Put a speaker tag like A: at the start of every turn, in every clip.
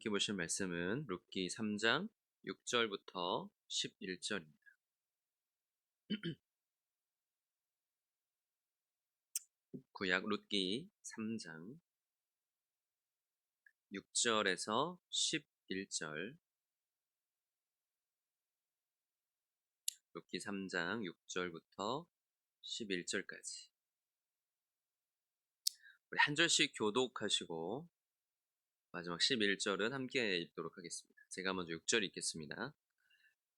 A: 함께 보실 말씀은 룻기 3장 6절부터 11절입니다. 구약 룻기 3장 6절에서 11절. 룻기 3장 6절부터 11절까지. 우리 한 절씩 교독하시고 마지막 11절은 함께 읽도록 하겠습니다. 제가 먼저 6절 읽겠습니다.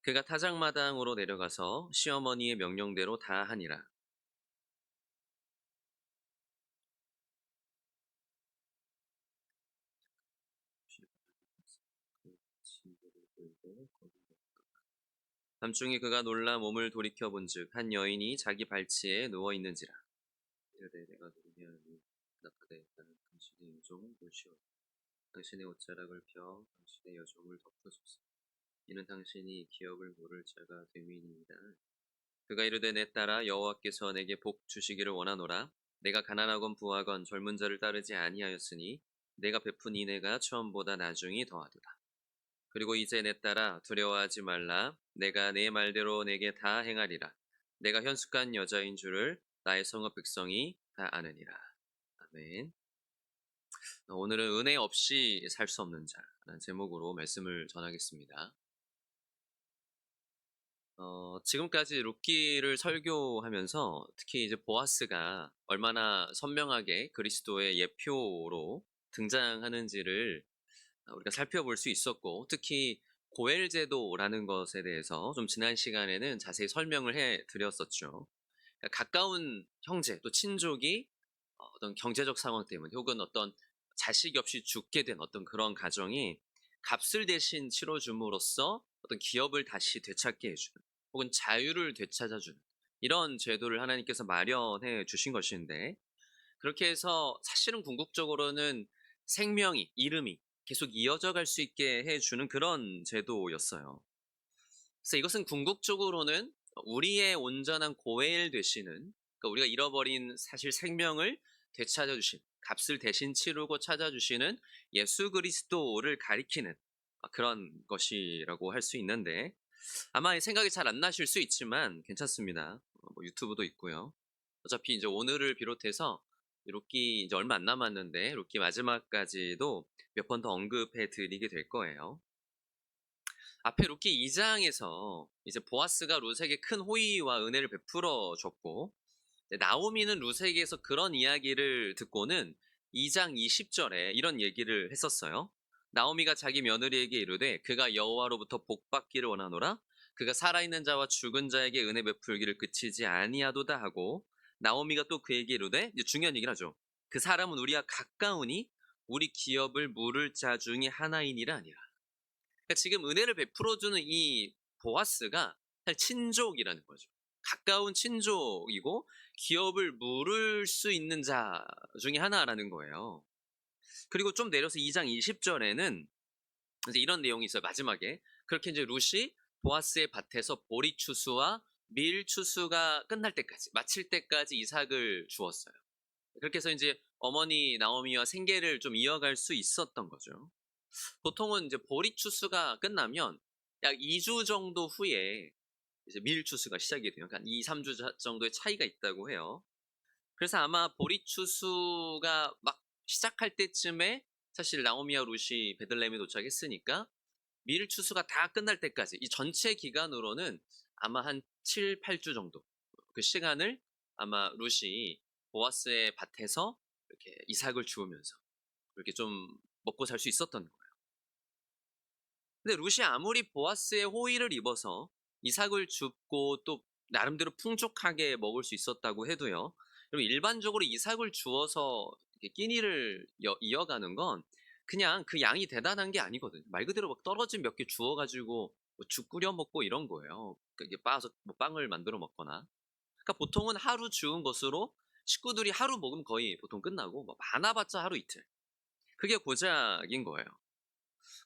A: 그가 타작마당으로 내려가서 시어머니의 명령대로 다 하니라. 밤중에 그가 놀라 몸을 돌이켜 본즉 한 여인이 자기 발치에 누워 있는지라. 이르되 내가 누구냐니 나타되 나는 당신의 여종을 보시오. 당신의 옷자락을 펴 당신의 여종을 덮어주소서. 이는 당신이 기업을 모를 자가 됨이니이다. 그가 이르되 내 딸아 여호와께서 내게 복 주시기를 원하노라. 내가 가난하건 부하건 젊은 자를 따르지 아니하였으니 내가 베푼 인애가 처음보다 나중이 더하도다. 그리고 이제 내 딸아 두려워하지 말라. 내가 내 말대로 내게 다 행하리라. 내가 현숙한 여자인 줄을 나의 성읍 백성이 다 아느니라. 아멘. 오늘은 은혜 없이 살 수 없는 자라는 제목으로 말씀을 전하겠습니다. 지금까지 룻기를 설교하면서 특히 이제 보아스가 얼마나 선명하게 그리스도의 예표로 등장하는지를 우리가 살펴볼 수 있었고, 특히 고엘 제도라는 것에 대해서 좀 지난 시간에는 자세히 설명을 해 드렸었죠. 그러니까 가까운 형제 또 친족이 어떤 경제적 상황 때문에 혹은 어떤 자식이 없이 죽게 된 어떤 그런 가정이 값을 대신 치러줌으로써 어떤 기업을 다시 되찾게 해주는 혹은 자유를 되찾아주는 이런 제도를 하나님께서 마련해 주신 것인데, 그렇게 해서 사실은 궁극적으로는 생명이, 이름이 계속 이어져 갈 수 있게 해주는 그런 제도였어요. 그래서 이것은 궁극적으로는 우리의 온전한 고엘 되시는, 그러니까 우리가 잃어버린 사실 생명을 되찾아주신, 값을 대신 치르고 찾아주시는 예수 그리스도를 가리키는 그런 것이라고 할 수 있는데, 아마 생각이 잘 안 나실 수 있지만 괜찮습니다. 뭐 유튜브도 있고요. 어차피 이제 오늘을 비롯해서 룻기 이제 얼마 안 남았는데 룻기 마지막까지도 몇 번 더 언급해 드리게 될 거예요. 앞에 룻기 2장에서 이제 보아스가 룻에게 큰 호의와 은혜를 베풀어 줬고, 나오미는 룻에게서 그런 이야기를 듣고는 2장 20절에 이런 얘기를 했었어요. 나오미가 자기 며느리에게 이르되 그가 여호와로부터 복받기를 원하노라. 그가 살아있는 자와 죽은 자에게 은혜 베풀기를 그치지 아니하도다 하고, 나오미가 또 그에게 이르되, 이제 중요한 얘기를 하죠. 그 사람은 우리와 가까우니 우리 기업을 물을 자 중에 하나이니라 아니라. 그러니까 지금 은혜를 베풀어주는 이 보아스가 사실 친족이라는 거죠. 가까운 친족이고 기업을 물을 수 있는 자 중에 하나라는 거예요. 그리고 좀 내려서 2장 20절에는 이제 이런 내용이 있어요. 마지막에 그렇게 이제 룻이 보아스의 밭에서 보리 추수와 밀 추수가 끝날 때까지, 마칠 때까지 이삭을 주었어요. 그렇게 해서 이제 어머니 나오미와 생계를 좀 이어갈 수 있었던 거죠. 보통은 이제 보리 추수가 끝나면 약 2주 정도 후에 이제 밀 추수가 시작이 돼요. 그러니까 2, 3주 정도의 차이가 있다고 해요. 그래서 아마 보리 추수가 막 시작할 때쯤에 사실 나오미와 룻이 베들레헴에 도착했으니까 밀 추수가 다 끝날 때까지 이 전체 기간으로는 아마 한 7, 8주 정도 그 시간을 아마 룻이 보아스의 밭에서 이렇게 이삭을 주우면서 이렇게 좀 먹고 살 수 있었던 거예요. 근데 룻이 아무리 보아스의 호의를 입어서 이삭을 줍고 또 나름대로 풍족하게 먹을 수 있었다고 해도요, 그리고 일반적으로 이삭을 주어서 끼니를 이어가는 건 그냥 그 양이 대단한 게 아니거든요. 말 그대로 막 떨어진 몇 개 주워가지고 뭐죽 끓여 먹고 이런 거예요. 그러니까 이게 빻아서 뭐 빵을 만들어 먹거나. 그러니까 보통은 하루 주운 것으로 식구들이 하루 먹으면 거의 보통 끝나고, 뭐 많아봤자 하루 이틀. 그게 고작인 거예요.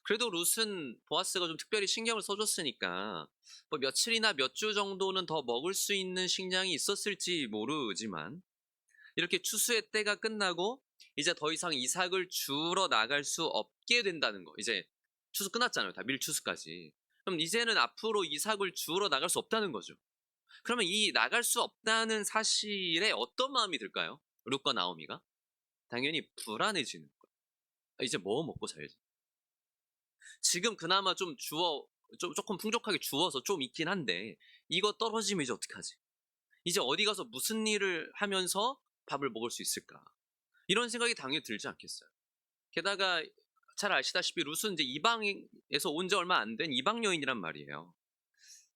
A: 그래도 룻은 보아스가 좀 특별히 신경을 써줬으니까 뭐 며칠이나 몇 주 정도는 더 먹을 수 있는 식량이 있었을지 모르지만, 이렇게 추수의 때가 끝나고 이제 더 이상 이삭을 주러 나갈 수 없게 된다는 거, 이제 추수 끝났잖아요. 다 밀추수까지. 그럼 이제는 앞으로 이삭을 주우러 나갈 수 없다는 거죠. 그러면 이 나갈 수 없다는 사실에 어떤 마음이 들까요? 룻과 나오미가? 당연히 불안해지는 거예요. 이제 뭐 먹고 살지? 지금 그나마 조금 풍족하게 주워서 좀 있긴 한데 이거 떨어지면 이제 어떡하지? 이제 어디 가서 무슨 일을 하면서 밥을 먹을 수 있을까? 이런 생각이 당연히 들지 않겠어요. 게다가 잘 아시다시피 룻은 이제 이방에서 온 지 얼마 안 된 이방 여인이란 말이에요.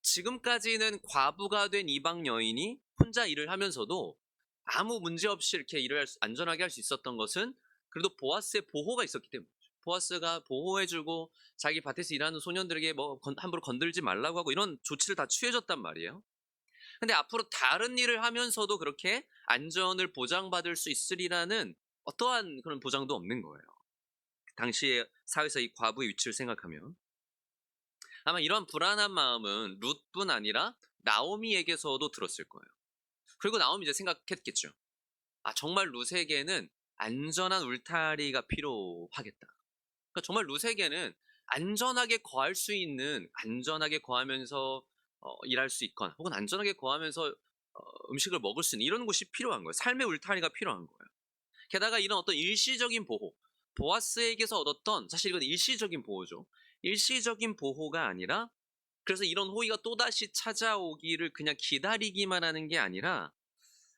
A: 지금까지는 과부가 된 이방 여인이 혼자 일을 하면서도 아무 문제 없이 이렇게 안전하게 할 수 있었던 것은 그래도 보아스의 보호가 있었기 때문이죠. 보아스가 보호해주고 자기 밭에서 일하는 소년들에게 뭐 함부로 건들지 말라고 하고 이런 조치를 다 취해줬단 말이에요. 근데 앞으로 다른 일을 하면서도 그렇게 안전을 보장받을 수 있으리라는 어떠한 그런 보장도 없는 거예요. 당시의 사회에서 이 과부의 위치를 생각하면 아마 이런 불안한 마음은 룻뿐 아니라 나오미에게서도 들었을 거예요. 그리고 나오미 이제 생각했겠죠. 아, 정말 룻에게는 안전한 울타리가 필요하겠다. 그러니까 정말 룻에게는 안전하게 거할 수 있는, 안전하게 거하면서 일할 수 있거나 혹은 안전하게 거하면서 음식을 먹을 수 있는 이런 곳이 필요한 거예요. 삶의 울타리가 필요한 거예요. 게다가 이런 어떤 일시적인 보호, 보아스에게서 얻었던, 사실 이건 일시적인 보호죠. 일시적인 보호가 아니라, 그래서 이런 호의가 또다시 찾아오기를 그냥 기다리기만 하는 게 아니라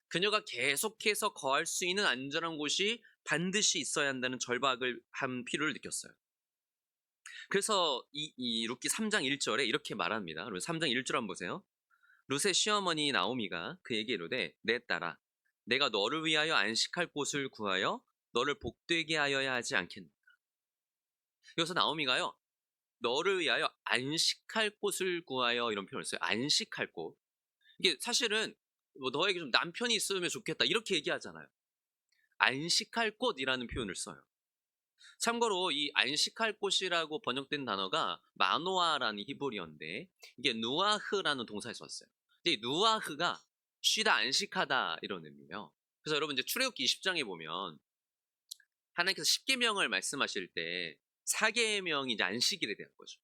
A: 그녀가 계속해서 거할 수 있는 안전한 곳이 반드시 있어야 한다는 절박을 한 필요를 느꼈어요. 그래서 이 룻기 3장 1절에 이렇게 말합니다. 그럼 3장 1절 한번 보세요. 룻의 시어머니 나오미가 그에게 이르되 내 딸아 내가 너를 위하여 안식할 곳을 구하여 너를 복되게 하여야 하지 않겠느냐. 여기서 나오미가요, 너를 위하여 안식할 곳을 구하여 이런 표현을 써요. 안식할 곳. 이게 사실은 뭐 너에게 좀 남편이 있으면 좋겠다 이렇게 얘기하잖아요. 안식할 곳이라는 표현을 써요. 참고로 이 안식할 곳이라고 번역된 단어가 마노아라는 히브리어인데 이게 누아흐라는 동사에서 왔어요. 근데 이 누아흐가 쉬다 안식하다 이런 의미예요. 그래서 여러분 이제 출애굽기 20장에 보면 하나님께서 10계명을 말씀하실 때 4계명이 이제 안식일에 대한 거죠.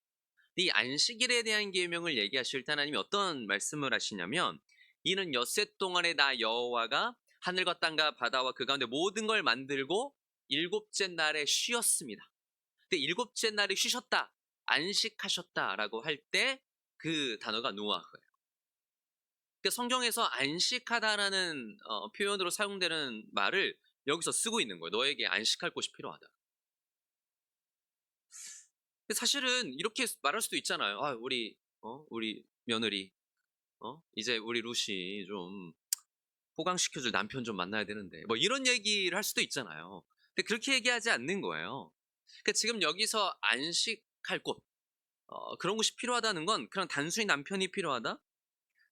A: 이 안식일에 대한 계명을 얘기하실 때 하나님이 어떤 말씀을 하시냐면 이는 엿새 동안에 나 여호와가 하늘과 땅과 바다와 그 가운데 모든 걸 만들고 일곱째 날에 쉬었습니다. 근데 일곱째 날에 쉬셨다, 안식하셨다라고 할 때 그 단어가 누아흐예요. 그러니까 성경에서 안식하다라는 표현으로 사용되는 말을 여기서 쓰고 있는 거예요. 너에게 안식할 곳이 필요하다. 사실은 이렇게 말할 수도 있잖아요. 아, 우리 며느리, 이제 우리 루시 좀 호강시켜줄 남편 좀 만나야 되는데, 뭐 이런 얘기를 할 수도 있잖아요. 근데 그렇게 얘기하지 않는 거예요. 그러니까 지금 여기서 안식할 곳, 그런 곳이 필요하다는 건 그냥 단순히 남편이 필요하다?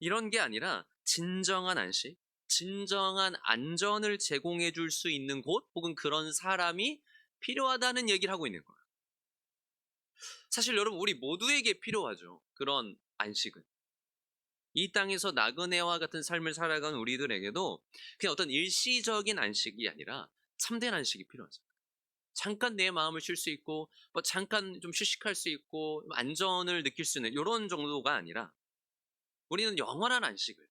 A: 이런 게 아니라 진정한 안식, 진정한 안전을 제공해 줄 수 있는 곳, 혹은 그런 사람이 필요하다는 얘기를 하고 있는 거예요. 사실 여러분, 우리 모두에게 필요하죠. 그런 안식은. 이 땅에서 나그네와 같은 삶을 살아가는 우리들에게도 그냥 어떤 일시적인 안식이 아니라 참된 안식이 필요하죠. 잠깐 내 마음을 쉴 수 있고, 뭐 잠깐 좀 휴식할 수 있고, 안전을 느낄 수 있는 이런 정도가 아니라 우리는 영원한 안식을,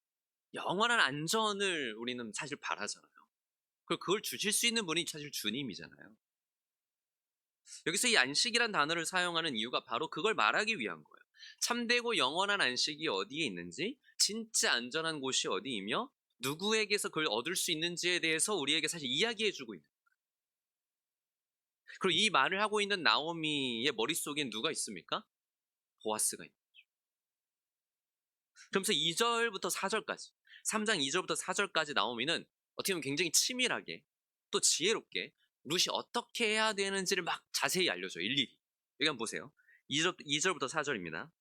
A: 영원한 안전을 우리는 사실 바라잖아요. 그걸 주실 수 있는 분이 사실 주님이잖아요. 여기서 이 안식이란 단어를 사용하는 이유가 바로 그걸 말하기 위한 거예요. 참되고 영원한 안식이 어디에 있는지, 진짜 안전한 곳이 어디이며 누구에게서 그걸 얻을 수 있는지에 대해서 우리에게 사실 이야기해주고 있는 거예요. 그리고 이 말을 하고 있는 나오미의 머릿속엔 누가 있습니까? 보아스가 있는 거죠. 그러면서 2절부터 4절까지, 3장 2절부터 4절까지 나오미는 어떻게 보면 굉장히 치밀하게 또 지혜롭게 룻이 어떻게 해야 되는지를 막 자세히 알려줘요. 일일이. 여기 한번 보세요. 2절부터 4절입니다.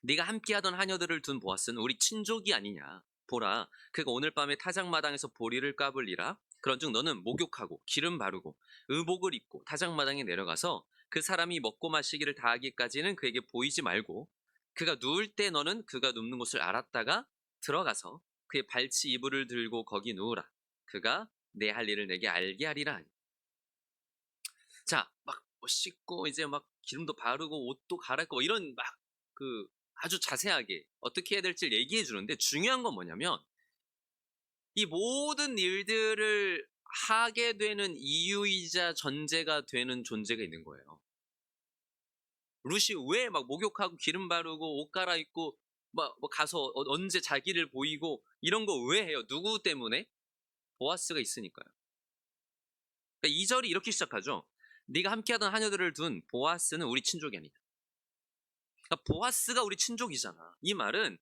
A: 네가 함께하던 하녀들을 둔 보아스는 우리 친족이 아니냐. 보라, 그가 오늘 밤에 타작마당에서 보리를 까불리라. 그런즉 너는 목욕하고 기름 바르고 의복을 입고 타작마당에 내려가서 그 사람이 먹고 마시기를 다하기까지는 그에게 보이지 말고 그가 누울 때 너는 그가 눕는 곳을 알았다가 들어가서 그의 발치 이불을 들고 거기 누우라. 그가 내 할 일을 내게 알게 하리라. 자, 막 씻고 이제 막 기름도 바르고 옷도 갈아입고 뭐 이런 막 그 아주 자세하게 어떻게 해야 될지를 얘기해 주는데, 중요한 건 뭐냐면 이 모든 일들을 하게 되는 이유이자 전제가 되는 존재가 있는 거예요. 룻이 왜 막 목욕하고 기름 바르고 옷 갈아입고 막 뭐 가서 언제 자기를 보이고 이런 거 왜 해요? 누구 때문에? 보아스가 있으니까요. 그러니까 2절이 이렇게 시작하죠. 네가 함께하던 하녀들을 둔 보아스는 우리 친족이 아니다. 그러니까 보아스가 우리 친족이잖아. 이 말은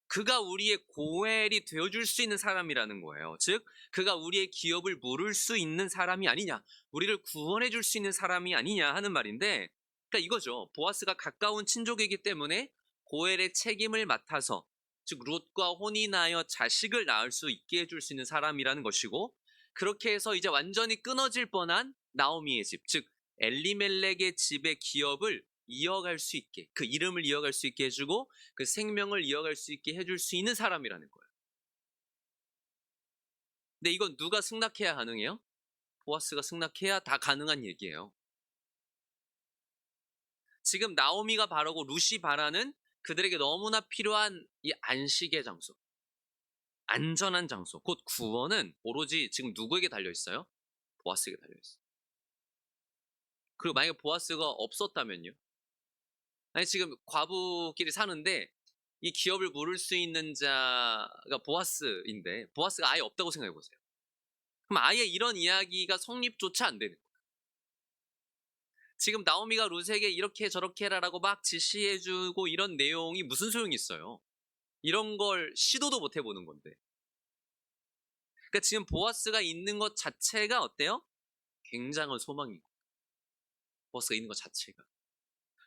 A: 그가 우리의 고엘이 되어줄 수 있는 사람이라는 거예요. 즉 그가 우리의 기업을 물을 수 있는 사람이 아니냐, 우리를 구원해 줄 수 있는 사람이 아니냐 하는 말인데, 그러니까 이거죠. 보아스가 가까운 친족이기 때문에 고엘의 책임을 맡아서, 즉 롯과 혼인하여 자식을 낳을 수 있게 해줄 수 있는 사람이라는 것이고, 그렇게 해서 이제 완전히 끊어질 뻔한 나오미의 집, 즉 엘리멜렉의 집의 기업을 이어갈 수 있게, 그 이름을 이어갈 수 있게 해주고 그 생명을 이어갈 수 있게 해줄 수 있는 사람이라는 거예요. 근데 이건 누가 승낙해야 가능해요? 보아스가 승낙해야 다 가능한 얘기예요. 지금 나오미가 바라고 룻이 바라는 그들에게 너무나 필요한 이 안식의 장소, 안전한 장소, 곧 구원은 오로지 지금 누구에게 달려 있어요? 보아스에게 달려 있어요. 그리고 만약에 보아스가 없었다면요? 아니 지금 과부끼리 사는데 이 기업을 물을 수 있는 자가 보아스인데 보아스가 아예 없다고 생각해 보세요. 그럼 아예 이런 이야기가 성립조차 안 되는 거예요. 지금 나오미가 룻에게 이렇게 저렇게 해라라고 막 지시해주고 이런 내용이 무슨 소용이 있어요? 이런 걸 시도도 못 해보는 건데. 그러니까 지금 보아스가 있는 것 자체가 어때요? 굉장한 소망이고, 보아스가 있는 것 자체가.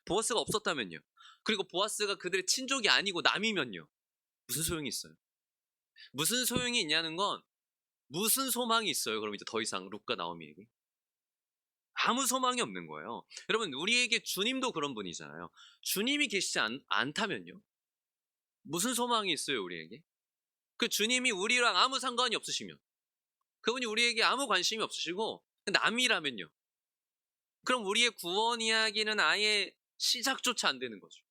A: 보아스가 없었다면요? 그리고 보아스가 그들의 친족이 아니고 남이면요? 무슨 소용이 있어요? 무슨 소용이 있냐는 건 무슨 소망이 있어요? 그럼 이제 더 이상 룻과 나오미에게? 아무 소망이 없는 거예요. 여러분 우리에게 주님도 그런 분이잖아요. 주님이 계시지 않다면요? 무슨 소망이 있어요 우리에게? 그 주님이 우리랑 아무 상관이 없으시면, 그분이 우리에게 아무 관심이 없으시고 남이라면요? 그럼 우리의 구원 이야기는 아예 시작조차 안 되는 거죠.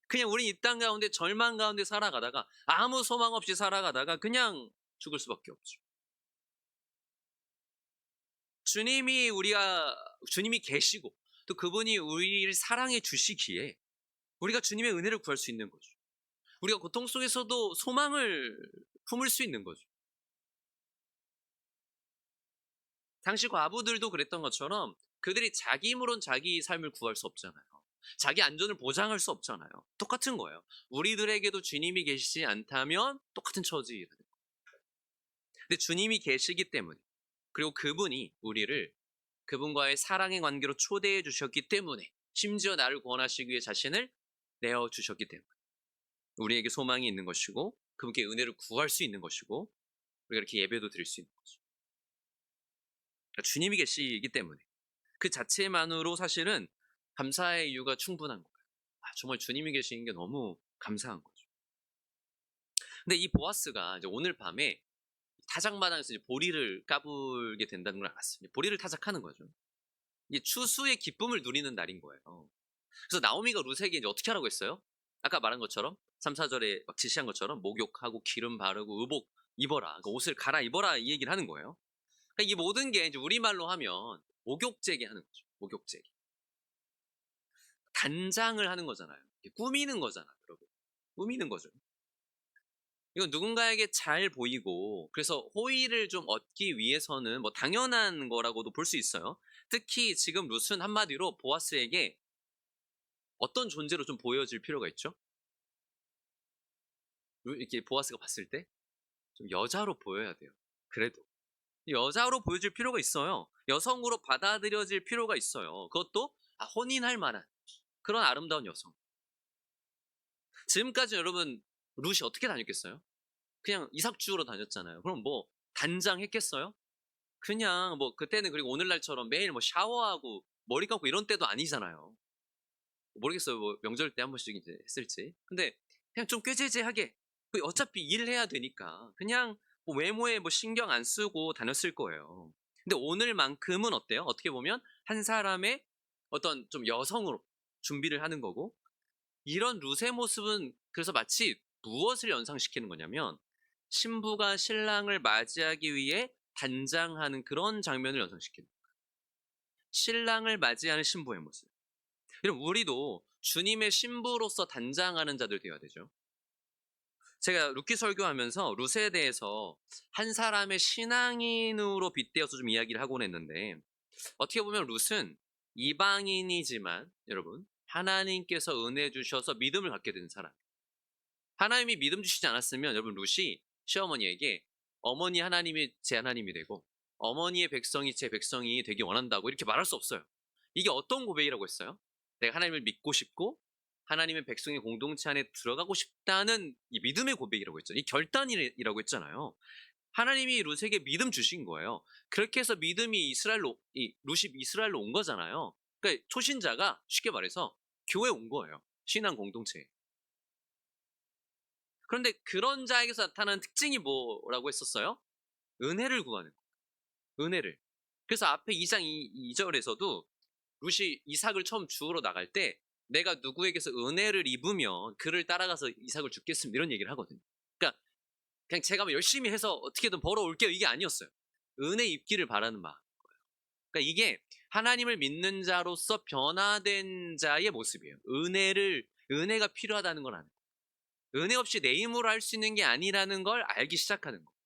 A: 그냥 우리 이 땅 가운데 절망 가운데 살아가다가 아무 소망 없이 살아가다가 그냥 죽을 수밖에 없죠. 주님이 계시고 또 그분이 우리를 사랑해 주시기에 우리가 주님의 은혜를 구할 수 있는 거죠. 우리가 고통 속에서도 소망을 품을 수 있는 거죠. 당시 과부들도 그랬던 것처럼 그들이 자기 힘으론 자기 삶을 구할 수 없잖아요. 자기 안전을 보장할 수 없잖아요. 똑같은 거예요. 우리들에게도 주님이 계시지 않다면 똑같은 처지라는 거예요. 근데 주님이 계시기 때문에, 그리고 그분이 우리를 그분과의 사랑의 관계로 초대해 주셨기 때문에, 심지어 나를 구원하시기 위해 자신을 내어 주셨기 때문에 우리에게 소망이 있는 것이고 그분께 은혜를 구할 수 있는 것이고 우리가 이렇게 예배도 드릴 수 있는 거죠. 그러니까 주님이 계시기 때문에 그 자체만으로 사실은 감사의 이유가 충분한 거예요. 정말 주님이 계시는 게 너무 감사한 거죠. 근데 이 보아스가 이제 오늘 밤에 타작마당에서 이제 보리를 까불게 된다는 걸 알았어요. 보리를 타작하는 거죠. 이게 추수의 기쁨을 누리는 날인 거예요. 그래서 나오미가 룻에게 이제 어떻게 하라고 했어요? 아까 말한 것처럼 3, 4절에 막 지시한 것처럼 목욕하고 기름 바르고 의복 입어라, 그러니까 옷을 갈아입어라 이 얘기를 하는 거예요. 그러니까 이 모든 게 이제 우리말로 하면 목욕제기 하는 거죠. 목욕제기. 단장을 하는 거잖아요. 꾸미는 거잖아요, 여러분. 꾸미는 거죠. 이건 누군가에게 잘 보이고 그래서 호의를 좀 얻기 위해서는 뭐 당연한 거라고도 볼 수 있어요. 특히 지금 룻은 한마디로 보아스에게 어떤 존재로 좀 보여질 필요가 있죠? 이렇게 보아스가 봤을 때 좀 여자로 보여야 돼요. 그래도 여자로 보여질 필요가 있어요. 여성으로 받아들여질 필요가 있어요. 그것도 혼인할 만한 그런 아름다운 여성. 지금까지 여러분 룻이 어떻게 다녔겠어요? 그냥 이삭주우러 다녔잖아요. 그럼 뭐 단장했겠어요? 그냥 뭐 그때는, 그리고 오늘날처럼 매일 뭐 샤워하고 머리 감고 이런 때도 아니잖아요. 모르겠어요. 뭐 명절 때 한 번씩 이제 했을지. 근데 그냥 좀 꾀죄죄하게, 어차피 일해야 되니까 그냥 뭐 외모에 뭐 신경 안 쓰고 다녔을 거예요. 근데 오늘만큼은 어때요? 어떻게 보면 한 사람의 어떤 좀 여성으로 준비를 하는 거고, 이런 룻의 모습은 그래서 마치 무엇을 연상시키는 거냐면 신부가 신랑을 맞이하기 위해 단장하는 그런 장면을 연상시키는 거예요. 신랑을 맞이하는 신부의 모습. 그럼 우리도 주님의 신부로서 단장하는 자들 되어야 되죠. 제가 룻기 설교하면서 룻에 대해서 한 사람의 신앙인으로 빗대어서 좀 이야기를 하곤 했는데, 어떻게 보면 룻은 이방인이지만 여러분, 하나님께서 은혜 주셔서 믿음을 갖게 된 사람. 하나님이 믿음 주시지 않았으면 여러분, 룻이 시어머니에게 어머니 하나님이 제 하나님이 되고 어머니의 백성이 제 백성이 되기 원한다고 이렇게 말할 수 없어요. 이게 어떤 고백이라고 했어요? 내가 하나님을 믿고 싶고 하나님의 백성의 공동체 안에 들어가고 싶다는 이 믿음의 고백이라고 했죠. 이 결단이라고 했잖아요. 하나님이 룻에게 믿음 주신 거예요. 그렇게 해서 믿음이 룻이 이스라엘로 온 거잖아요. 그러니까 초신자가 쉽게 말해서 교회에 온 거예요. 신앙 공동체에. 그런데 그런 자에게서 나타나는 특징이 뭐라고 했었어요? 은혜를 구하는 거예요. 은혜를. 그래서 앞에 2장 2절에서도 룻이 이삭을 처음 주우러 나갈 때 내가 누구에게서 은혜를 입으면 그를 따라가서 이삭을 죽겠습니다. 이런 얘기를 하거든요. 그러니까 그냥 제가 뭐 열심히 해서 어떻게든 벌어올게요. 이게 아니었어요. 은혜 입기를 바라는 마음. 그러니까 이게 하나님을 믿는 자로서 변화된 자의 모습이에요. 은혜가 필요하다는 걸 아는 거예요. 은혜 없이 내 힘으로 할 수 있는 게 아니라는 걸 알기 시작하는 거예요.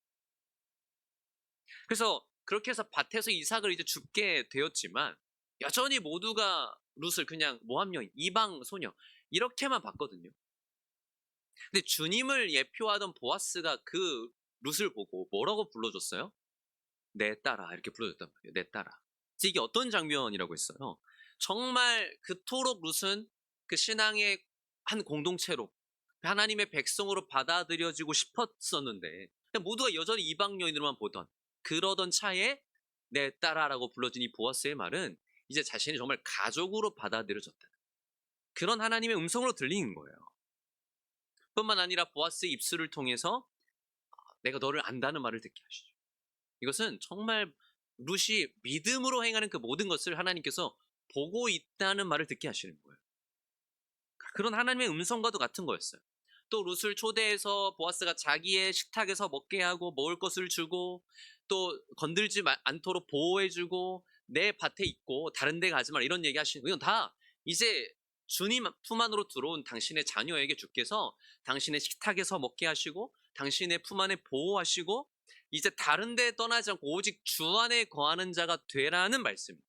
A: 그래서 그렇게 해서 밭에서 이삭을 이제 죽게 되었지만 여전히 모두가 룻을 그냥 모함여인, 이방 소녀 이렇게만 봤거든요. 근데 주님을 예표하던 보아스가 그 룻을 보고 뭐라고 불러줬어요? 내 딸아, 이렇게 불러줬단 말이에요. 내 딸아. 이게 어떤 장면이라고 했어요? 정말 그토록 룻은 그 신앙의 한 공동체로 하나님의 백성으로 받아들여지고 싶었었는데 모두가 여전히 이방 여인으로만 보던 그러던 차에 내 딸아라고 불러진 이 보아스의 말은 이제 자신이 정말 가족으로 받아들여졌다. 그런 하나님의 음성으로 들리는 거예요. 뿐만 아니라 보아스의 입술을 통해서 내가 너를 안다는 말을 듣게 하시죠. 이것은 정말 룻이 믿음으로 행하는 그 모든 것을 하나님께서 보고 있다는 말을 듣게 하시는 거예요. 그런 하나님의 음성과도 같은 거였어요. 또 룻을 초대해서 보아스가 자기의 식탁에서 먹게 하고 먹을 것을 주고 또 건들지 않도록 보호해주고 내 밭에 있고 다른 데 가지 마라 이런 얘기 하시는 거예요. 이건 다 이제 주님 품 안으로 들어온 당신의 자녀에게 주께서 당신의 식탁에서 먹게 하시고 당신의 품 안에 보호하시고 이제 다른 데 떠나지 않고 오직 주 안에 거하는 자가 되라는 말씀입니다.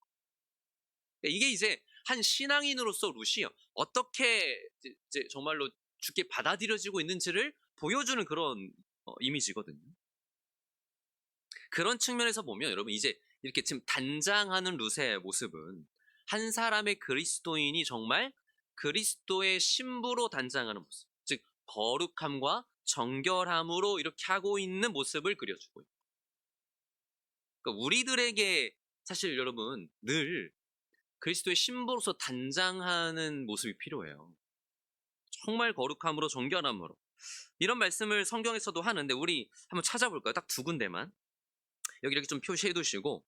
A: 이게 이제 한 신앙인으로서 룻이 어떻게 이제 정말로 주께 받아들여지고 있는지를 보여주는 그런 이미지거든요. 그런 측면에서 보면 여러분 이제 이렇게 지금 단장하는 룻의 모습은 한 사람의 그리스도인이 정말 그리스도의 신부로 단장하는 모습, 즉 거룩함과 정결함으로 이렇게 하고 있는 모습을 그려주고 있고, 그러니까 우리들에게 사실 여러분 늘 그리스도의 신부로서 단장하는 모습이 필요해요. 정말 거룩함으로 정결함으로. 이런 말씀을 성경에서도 하는데 우리 한번 찾아볼까요? 딱 두 군데만. 여기 이렇게 좀 표시해 두시고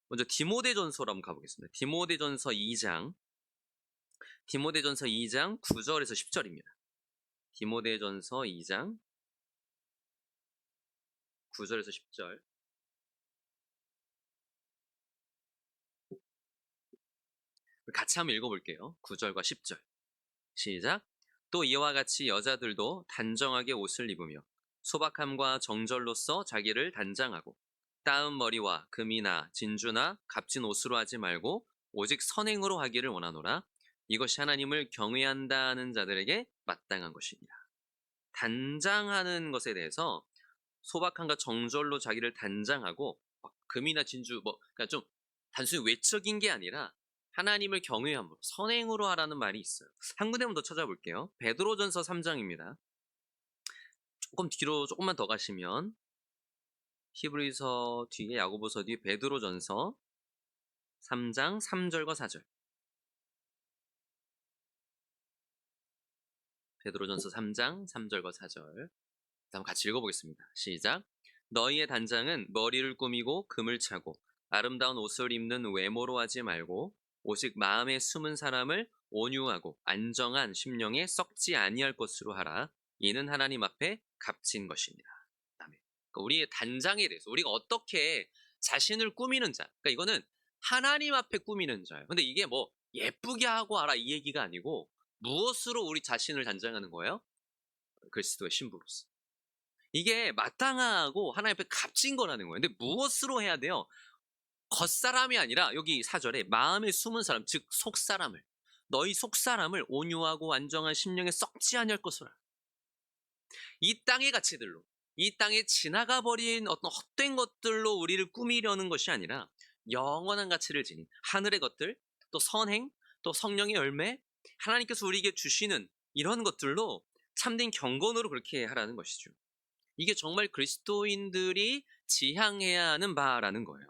A: 먼저 디모데전서로 한번 가보겠습니다. 디모데전서 2장 9절에서 10절입니다. 디모데전서 2장 9절에서 10절. 같이 한번 읽어볼게요. 9절과 10절. 시작. 또 이와 같이 여자들도 단정하게 옷을 입으며 소박함과 정절로써 자기를 단장하고 따은 머리와 금이나 진주나 값진 옷으로 하지 말고 오직 선행으로 하기를 원하노라. 이것이 하나님을 경외한다는 자들에게 마땅한 것이니라. 단장하는 것에 대해서 소박함과 정절로 자기를 단장하고 막 금이나 진주 그러니까 좀 단순히 외적인 게 아니라 하나님을 경외함으로 선행으로 하라는 말이 있어요. 한 군데만 더 찾아볼게요. 베드로전서 3장입니다. 조금 뒤로 조금만 더 가시면 히브리서 뒤에 야고보서 뒤에 베드로전서 3장 3절과 4절. 베드로전서 3장 3절과 4절. 다음 같이 읽어보겠습니다. 시작. 너희의 단장은 머리를 꾸미고 금을 차고 아름다운 옷을 입는 외모로 하지 말고 오직 마음에 숨은 사람을 온유하고 안정한 심령에 썩지 아니할 것으로 하라. 이는 하나님 앞에 값진 것입니다. 아멘. 그러니까 우리의 단장에 대해서 우리가 어떻게 자신을 꾸미는 자. 그러니까 이거는 하나님 앞에 꾸미는 자예요. 근데 이게 뭐 예쁘게 하고 하라 이 얘기가 아니고 무엇으로 우리 자신을 단장하는 거예요? 그리스도의 신부로서. 이게 마땅하고 하나님 앞에 값진 거라는 거예요. 근데 무엇으로 해야 돼요? 겉사람이 아니라 여기 4절에 마음에 숨은 사람, 즉 속사람을, 너희 속사람을 온유하고 안정한 심령에 썩지 아니할 것으로. 이 땅의 가치들로, 이 땅에 지나가 버린 어떤 헛된 것들로 우리를 꾸미려는 것이 아니라 영원한 가치를 지닌 하늘의 것들, 또 선행, 또 성령의 열매, 하나님께서 우리에게 주시는 이런 것들로 참된 경건으로 그렇게 하라는 것이죠. 이게 정말 그리스도인들이 지향해야 하는 바라는 거예요.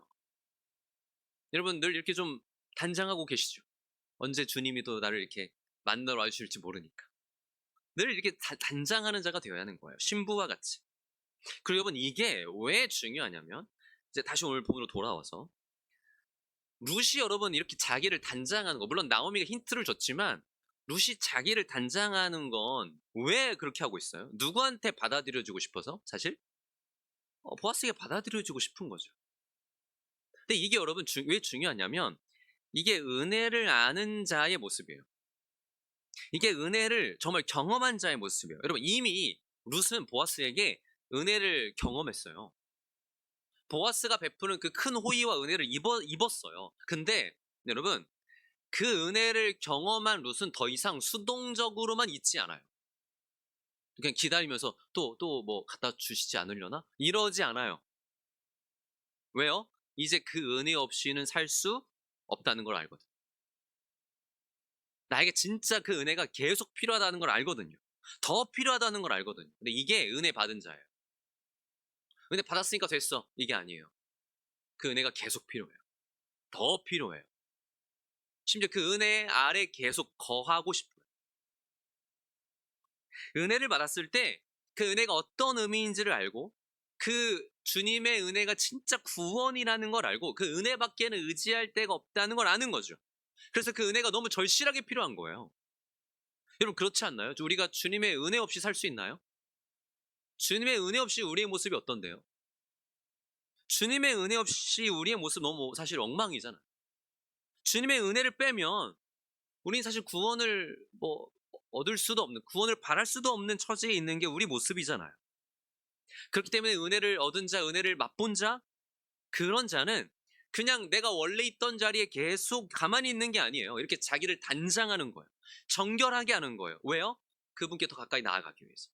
A: 여러분 늘 이렇게 좀 단장하고 계시죠? 언제 주님이 또 나를 이렇게 만나러 와주실지 모르니까. 늘 이렇게 단장하는 자가 되어야 하는 거예요. 신부와 같이. 그리고 여러분 이게 왜 중요하냐면 이제 다시 오늘 본으로 돌아와서 룻이 여러분 이렇게 자기를 단장하는 거, 물론 나오미가 힌트를 줬지만 룻이 자기를 단장하는 건 왜 그렇게 하고 있어요? 누구한테 받아들여주고 싶어서? 사실 보아스에게 받아들여주고 싶은 거죠. 근데 이게 여러분 왜 중요하냐면 이게 은혜를 아는 자의 모습이에요. 이게 은혜를 정말 경험한 자의 모습이에요. 여러분 이미 룻은 보아스에게 은혜를 경험했어요. 보아스가 베푸는 그 큰 호의와 은혜를 입었어요. 근데 여러분 그 은혜를 경험한 룻은 더 이상 수동적으로만 있지 않아요. 그냥 기다리면서 또 뭐 갖다 주시지 않으려나? 이러지 않아요. 왜요? 이제 그 은혜 없이는 살 수 없다는 걸 알거든. 나에게 진짜 그 은혜가 계속 필요하다는 걸 알거든요. 더 필요하다는 걸 알거든요. 근데 이게 은혜 받은 자예요. 은혜 받았으니까 됐어. 이게 아니에요. 그 은혜가 계속 필요해요. 더 필요해요. 심지어 그 은혜 아래 계속 거하고 싶어요. 은혜를 받았을 때 그 은혜가 어떤 의미인지를 알고 그 주님의 은혜가 진짜 구원이라는 걸 알고 그 은혜밖에는 의지할 데가 없다는 걸 아는 거죠. 그래서 그 은혜가 너무 절실하게 필요한 거예요. 여러분 그렇지 않나요? 우리가 주님의 은혜 없이 살 수 있나요? 주님의 은혜 없이 우리의 모습이 어떤데요? 주님의 은혜 없이 우리의 모습 너무 사실 엉망이잖아요. 주님의 은혜를 빼면 우리는 사실 구원을 얻을 수도 없는, 구원을 바랄 수도 없는 처지에 있는 게 우리 모습이잖아요. 그렇기 때문에 은혜를 얻은 자, 은혜를 맛본 자, 그런 자는 그냥 내가 원래 있던 자리에 계속 가만히 있는 게 아니에요. 이렇게 자기를 단장하는 거예요. 정결하게 하는 거예요. 왜요? 그분께 더 가까이 나아가기 위해서.